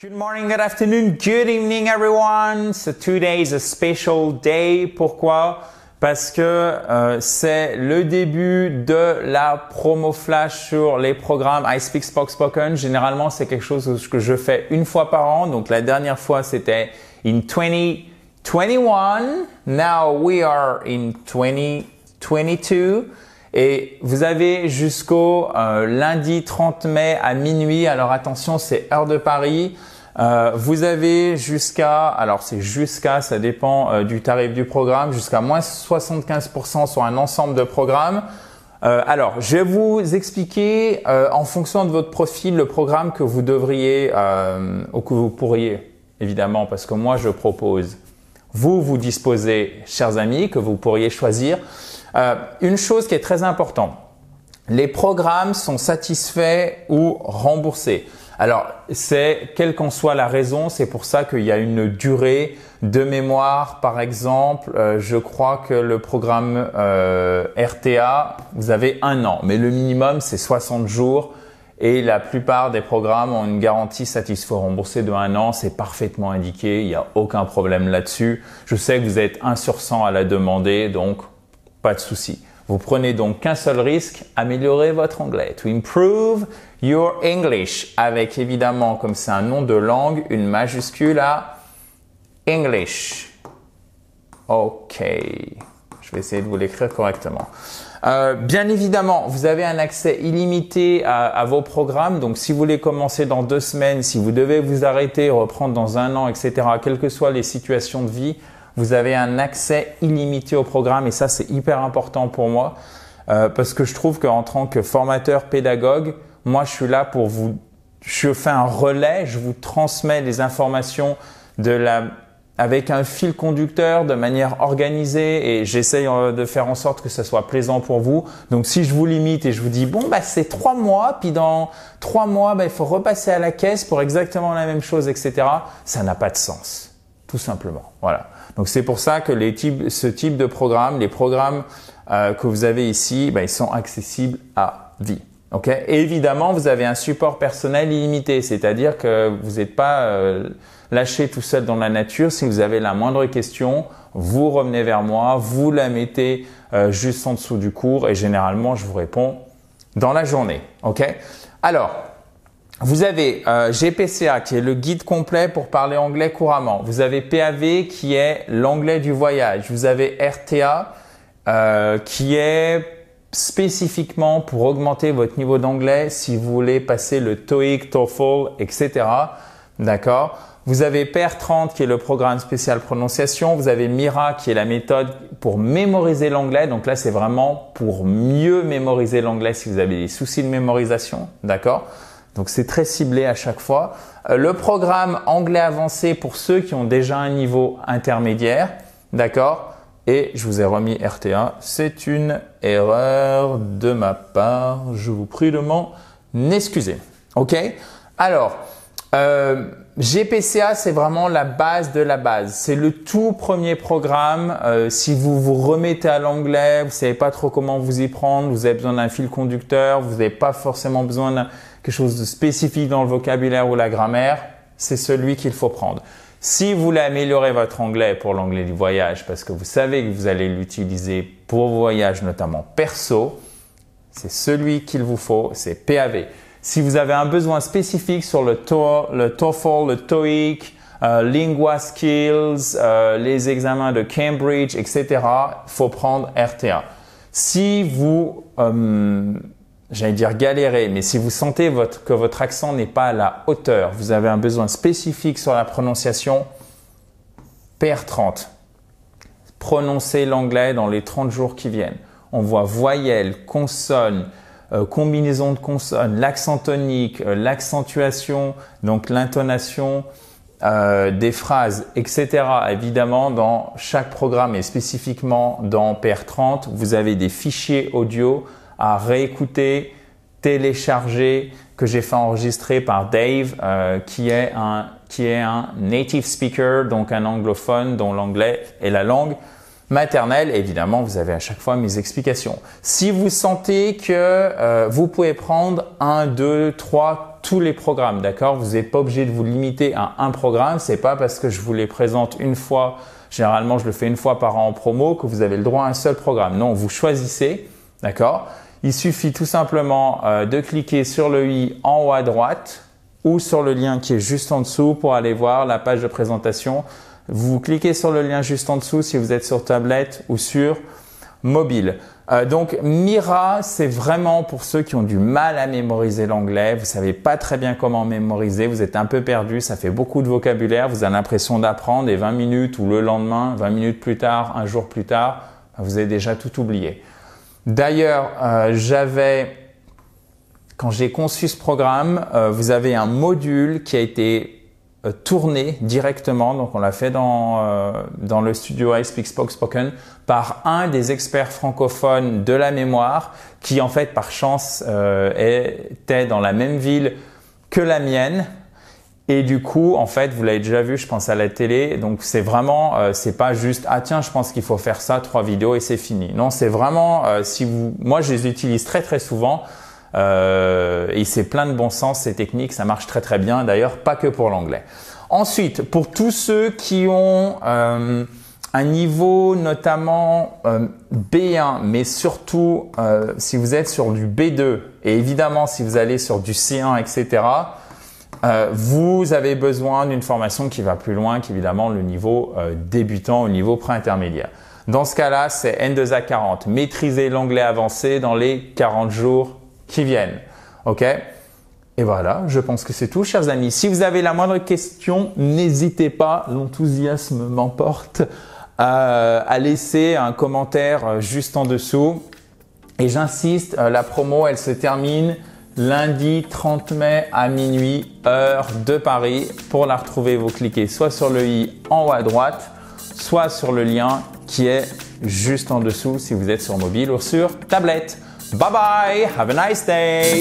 Good morning, good afternoon, good evening everyone. So today is a special day. Pourquoi? Parce que c'est le début de la promo flash sur les programmes iSpeak Spoken. Généralement, c'est quelque chose que je fais une fois par an. Donc la dernière fois, c'était in 2021. Now we are in 2022. Et vous avez jusqu'au lundi 30 mai à minuit. Alors attention, c'est heure de Paris. Vous avez ça dépend du tarif du programme, jusqu'à moins 75% sur un ensemble de programmes. Alors, je vais vous expliquer en fonction de votre profil le programme que vous devriez ou que vous pourriez, évidemment, parce que moi je propose. Vous disposez, chers amis, que vous pourriez choisir. Une chose qui est très importante, les programmes sont satisfaits ou remboursés. Alors, c'est quelle qu'en soit la raison, c'est pour ça qu'il y a une durée de mémoire. Par exemple, je crois que le programme RTA, vous avez 1 an, mais le minimum c'est 60 jours et la plupart des programmes ont une garantie satisfait ou remboursée de 1 an. C'est parfaitement indiqué, il n'y a aucun problème là-dessus. Je sais que vous êtes 1 sur 100 à la demander, donc pas de souci. Vous prenez donc qu'un seul risque, améliorer votre anglais. To improve your English. Avec évidemment, comme c'est un nom de langue, une majuscule à English. OK. Je vais essayer de vous l'écrire correctement. Bien évidemment, vous avez un accès illimité à vos programmes. Donc, si vous voulez commencer dans 2 semaines, si vous devez vous arrêter, reprendre dans 1 an, etc., quelles que soient les situations de vie, vous avez un accès illimité au programme et ça, c'est hyper important pour moi parce que je trouve qu'en tant que formateur pédagogue, moi, je suis là pour vous, je fais un relais, je vous transmets les informations avec un fil conducteur de manière organisée et j'essaye de faire en sorte que ça soit plaisant pour vous. Donc, si je vous limite et je vous dis, bon, c'est 3 mois, puis dans 3 mois, il faut repasser à la caisse pour exactement la même chose, etc., ça n'a pas de sens, tout simplement. Voilà. Donc, c'est pour ça que ce type de programme, les programmes que vous avez ici, ils sont accessibles à vie. Okay? Et évidemment, vous avez un support personnel illimité, c'est-à-dire que vous n'êtes pas lâché tout seul dans la nature. Si vous avez la moindre question, vous revenez vers moi, vous la mettez juste en dessous du cours et généralement, je vous réponds dans la journée. Okay? Alors, vous avez GPCA qui est le guide complet pour parler anglais couramment. Vous avez PAV qui est l'anglais du voyage. Vous avez RTA qui est spécifiquement pour augmenter votre niveau d'anglais si vous voulez passer le TOEIC, TOEFL, etc. D'accord? Vous avez PR30 qui est le programme spécial prononciation. Vous avez Mira qui est la méthode pour mémoriser l'anglais. Donc là, c'est vraiment pour mieux mémoriser l'anglais si vous avez des soucis de mémorisation. D'accord? Donc, c'est très ciblé à chaque fois. Le programme anglais avancé pour ceux qui ont déjà un niveau intermédiaire. D'accord? Et je vous ai remis RTA. C'est une erreur de ma part. Je vous prie de m'en excuser. OK? Alors, GPCA, c'est vraiment la base de la base. C'est le tout premier programme. Si vous vous remettez à l'anglais, vous ne savez pas trop comment vous y prendre, vous avez besoin d'un fil conducteur, vous n'avez pas forcément besoin de quelque chose de spécifique dans le vocabulaire ou la grammaire, c'est celui qu'il faut prendre. Si vous voulez améliorer votre anglais pour l'anglais du voyage, parce que vous savez que vous allez l'utiliser pour vos voyages, notamment perso, c'est celui qu'il vous faut, c'est PAV. Si vous avez un besoin spécifique sur le TOEFL, le TOEIC, Lingua Skills, les examens de Cambridge, etc., il faut prendre RTA. Si vous, j'allais dire galérer, mais si vous sentez que votre accent n'est pas à la hauteur, vous avez un besoin spécifique sur la prononciation, PR30. Prononcez l'anglais dans les 30 jours qui viennent. On voit voyelles, consonnes, combinaison de consonnes, l'accent tonique, l'accentuation, donc l'intonation des phrases, etc. Évidemment, dans chaque programme et spécifiquement dans PR30, vous avez des fichiers audio à réécouter, télécharger, que j'ai fait enregistrer par Dave, qui est un native speaker, donc un anglophone dont l'anglais est la langue maternelle. Évidemment, vous avez à chaque fois mes explications. Si vous sentez que vous pouvez prendre 1, 2, 3 tous les programmes, d'accord? Vous n'êtes pas obligé de vous limiter à un programme. C'est pas parce que je vous les présente une fois, généralement je le fais une fois par an en promo, que vous avez le droit à un seul programme. Non, vous choisissez, d'accord? Il suffit tout simplement de cliquer sur le i en haut à droite ou sur le lien qui est juste en dessous pour aller voir la page de présentation. Vous cliquez sur le lien juste en dessous si vous êtes sur tablette ou sur mobile. Donc Mira, c'est vraiment pour ceux qui ont du mal à mémoriser l'anglais. Vous savez pas très bien comment mémoriser, vous êtes un peu perdu, ça fait beaucoup de vocabulaire, vous avez l'impression d'apprendre et 20 minutes ou le lendemain, 20 minutes plus tard, un jour plus tard, vous avez déjà tout oublié. D'ailleurs, quand j'ai conçu ce programme, vous avez un module qui a été tourné directement, donc on l'a fait dans le studio I Speak Spoke Spoken par un des experts francophones de la mémoire qui en fait par chance était dans la même ville que la mienne et du coup en fait vous l'avez déjà vu je pense à la télé, donc c'est vraiment c'est pas juste ah tiens je pense qu'il faut faire ça 3 vidéos et c'est fini. Non, c'est vraiment moi je les utilise très souvent et c'est plein de bon sens ces techniques, ça marche très bien d'ailleurs, pas que pour l'anglais. Ensuite, pour tous ceux qui ont un niveau notamment B1, mais surtout si vous êtes sur du B2 et évidemment si vous allez sur du C1, etc., vous avez besoin d'une formation qui va plus loin qu'évidemment le niveau débutant, au niveau pré-intermédiaire. Dans ce cas-là, c'est N2A 40, maîtriser l'anglais avancé dans les 40 jours qui viennent. Ok? Et voilà, je pense que c'est tout, chers amis. Si vous avez la moindre question, n'hésitez pas, l'enthousiasme m'emporte, à laisser un commentaire juste en dessous. Et j'insiste, la promo, elle se termine lundi 30 mai à minuit, heure de Paris. Pour la retrouver, vous cliquez soit sur le i en haut à droite, soit sur le lien qui est juste en dessous si vous êtes sur mobile ou sur tablette. Bye bye, have a nice day.